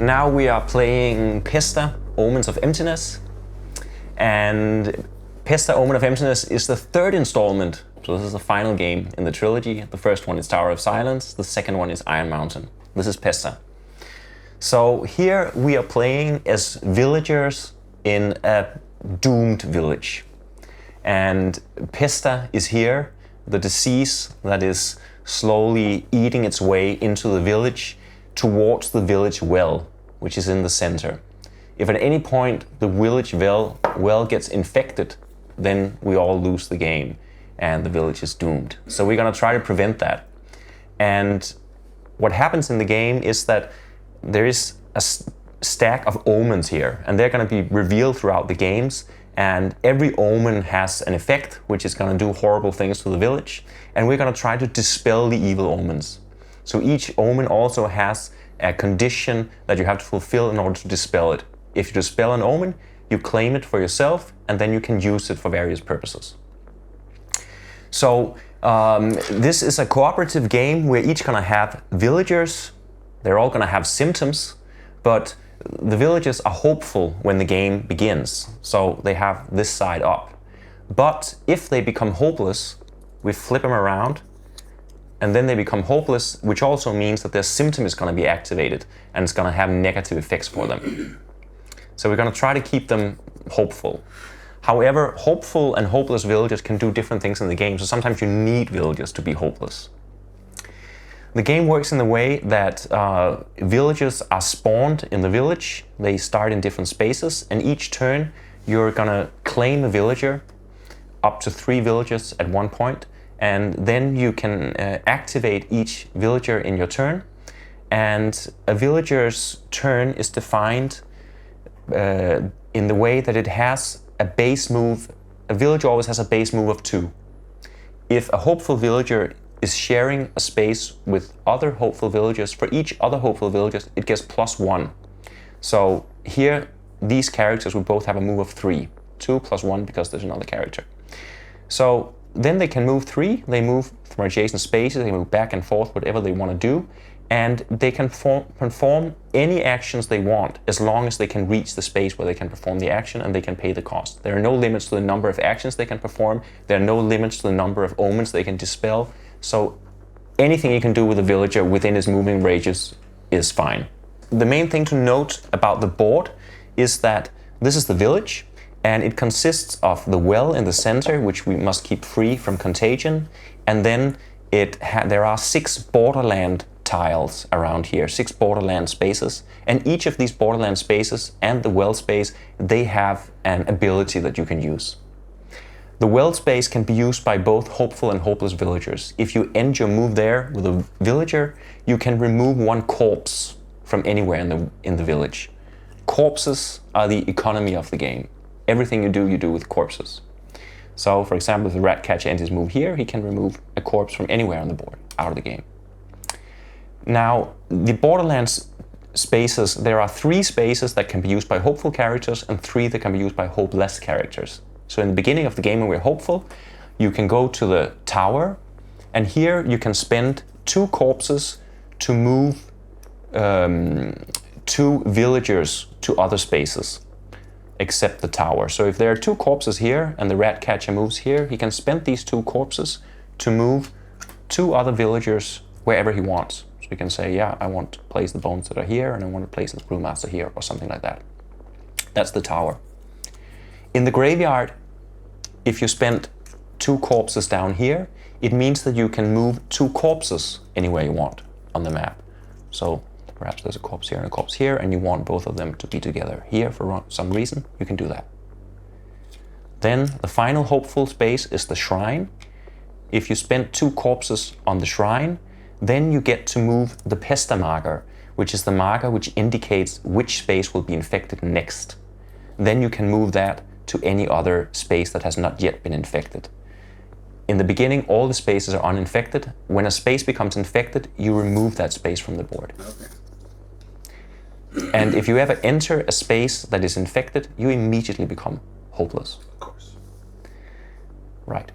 now we are playing Pesta, Omens of Emptiness. And Pesta, Omen of Emptiness is the third installment. So this is the final game in the trilogy. The first one is Tower of Silence. The second one is Iron Mountain. This is Pesta. So here we are playing as villagers in a doomed village. And Pesta is here, the disease that is slowly eating its way into the village towards the village well, which is in the center. If at any point the village well gets infected, then we all lose the game and the village is doomed. So we're gonna try to prevent that. And what happens in the game is that there is a stack of omens here, and they're gonna be revealed throughout the games. And every omen has an effect which is going to do horrible things to the village, and we're going to try to dispel the evil omens. So each omen also has a condition that you have to fulfill in order to dispel it. If you dispel an omen, you claim it for yourself, and then you can use it for various purposes. So this is a cooperative game. We're each going to have villagers. They're all going to have symptoms, but the villagers are hopeful when the game begins, so they have this side up. But if they become hopeless, we flip them around, and then they become hopeless, which also means that their symptom is going to be activated, and it's going to have negative effects for them. So we're going to try to keep them hopeful. However, hopeful and hopeless villagers can do different things in the game, so sometimes you need villagers to be hopeless. The game works in the way that villagers are spawned in the village. They start in different spaces, and each turn you're gonna claim a villager, up to 3 villagers at one point, and then you can activate each villager in your turn. And a villager's turn is defined in the way that it has a base move. A villager always has a base move of 2. If a hopeful villager is sharing a space with other hopeful villagers, for each other hopeful villagers, it gets +1. So here, these characters will both have a move of 3. 2 + 1 because there's another character. So then they can move 3, they move from adjacent spaces, they move back and forth, whatever they want to do, and they can perform any actions they want as long as they can reach the space where they can perform the action and they can pay the cost. There are no limits to the number of actions they can perform, there are no limits to the number of omens they can dispel. So anything you can do with a villager within his moving radius is fine. The main thing to note about the board is that this is the village, and it consists of the well in the center, which we must keep free from contagion, and then there are 6 borderland tiles around here, 6 borderland spaces, and each of these borderland spaces and the well space, they have an ability that you can use. The well space can be used by both hopeful and hopeless villagers. If you end your move there with a villager, you can remove 1 corpse from anywhere in the village. Corpses are the economy of the game. Everything you do with corpses. So, for example, if the rat catcher ends his move here, he can remove a corpse from anywhere on the board, out of the game. Now, the Borderlands spaces, there are 3 spaces that can be used by hopeful characters and 3 that can be used by hopeless characters. So in the beginning of the game when we're hopeful, you can go to the tower, and here you can spend 2 corpses to move 2 villagers to other spaces, except the tower. So if there are 2 corpses here and the rat catcher moves here, he can spend these 2 corpses to move 2 other villagers wherever he wants. So we can say, yeah, I want to place the bones that are here, and I want to place the brewmaster here, or something like that. That's the tower. In the graveyard, if you spend 2 corpses down here, it means that you can move 2 corpses anywhere you want on the map. So perhaps there's a corpse here and a corpse here, and you want both of them to be together here for some reason, you can do that. Then the final hopeful space is the shrine. If you spend 2 corpses on the shrine, then you get to move the Pesta marker, which is the marker which indicates which space will be infected next. Then you can move that to any other space that has not yet been infected. In the beginning, all the spaces are uninfected. When a space becomes infected, you remove that space from the board. Okay. And if you ever enter a space that is infected, you immediately become hopeless. Of course. Right.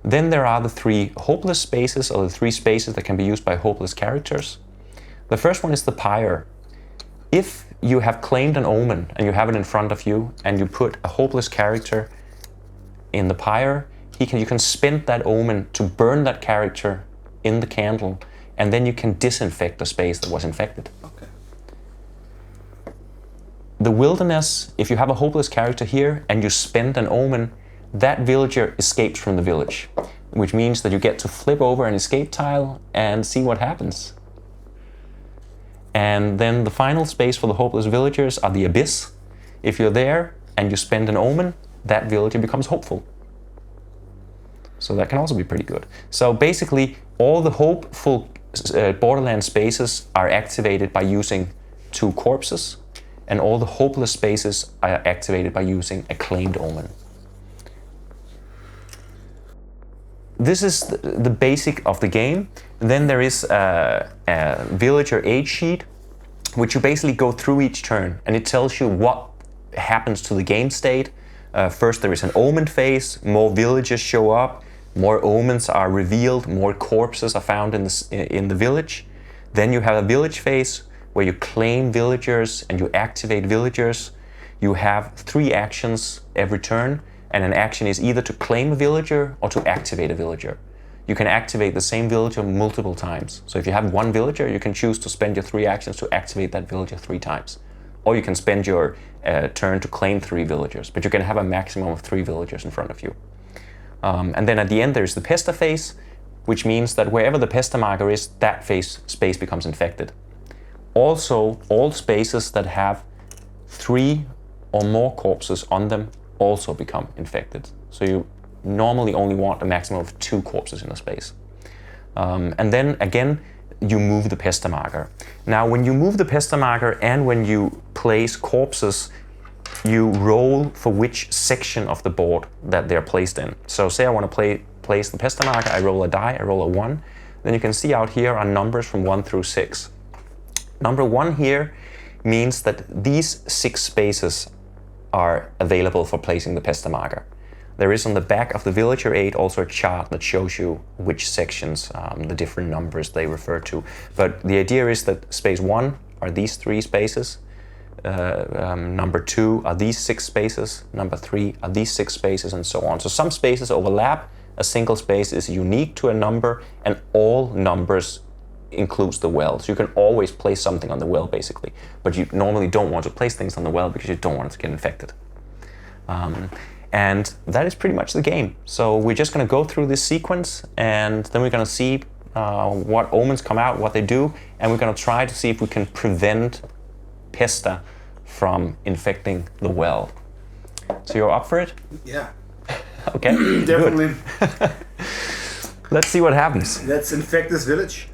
Then there are the 3 hopeless spaces, or the 3 spaces that can be used by hopeless characters. The first one is the Pyre. If you have claimed an omen and you have it in front of you, and you put a hopeless character in the pyre, you can spend that omen to burn that character in the candle, and then you can disinfect the space that was infected. Okay. The wilderness, if you have a hopeless character here and you spend an omen, that villager escapes from the village, which means that you get to flip over an escape tile and see what happens. And then the final space for the hopeless villagers are the abyss. If you're there and you spend an omen, that villager becomes hopeful. So that can also be pretty good. So basically, all the hopeful Borderlands spaces are activated by using 2 corpses, and all the hopeless spaces are activated by using a claimed omen. This is the basic of the game. And then there is a villager aid sheet, which you basically go through each turn, and it tells you what happens to the game state. First there is an Omen Phase, more villagers show up, more omens are revealed, more corpses are found in the village. Then you have a village phase where you claim villagers and you activate villagers. You have 3 actions every turn, and an action is either to claim a villager or to activate a villager. You can activate the same villager multiple times. So if you have 1 villager, you can choose to spend your 3 actions to activate that villager 3 times. Or you can spend your turn to claim 3 villagers, but you can have a maximum of 3 villagers in front of you. And then at the end there's the Pesta phase, which means that wherever the Pesta marker is, that space becomes infected. Also, all spaces that have 3 or more corpses on them also become infected. So you normally only want a maximum of 2 corpses in a space. And then again, you move the Pesta marker. Now, when you move the Pesta marker and when you place corpses, you roll for which section of the board that they're placed in. So say I want to place the Pesta marker, I roll a die, I roll a 1. Then you can see out here are numbers from 1 through 6. Number 1 here means that these 6 spaces are available for placing the Pesta marker. There is on the back of the villager aid also a chart that shows you which sections, the different numbers they refer to. But the idea is that space 1 are these 3 spaces, number 2 are these 6 spaces, number 3 are these 6 spaces, and so on. So some spaces overlap, a single space is unique to a number, and all numbers includes the well. So you can always place something on the well, basically. But you normally don't want to place things on the well because you don't want it to get infected. And that is pretty much the game. So we're just going to go through this sequence, and then we're going to see what omens come out, what they do, and we're going to try to see if we can prevent Pesta from infecting the well. So you're up for it? Yeah. Okay. Definitely. Let's see what happens. Let's infect this village.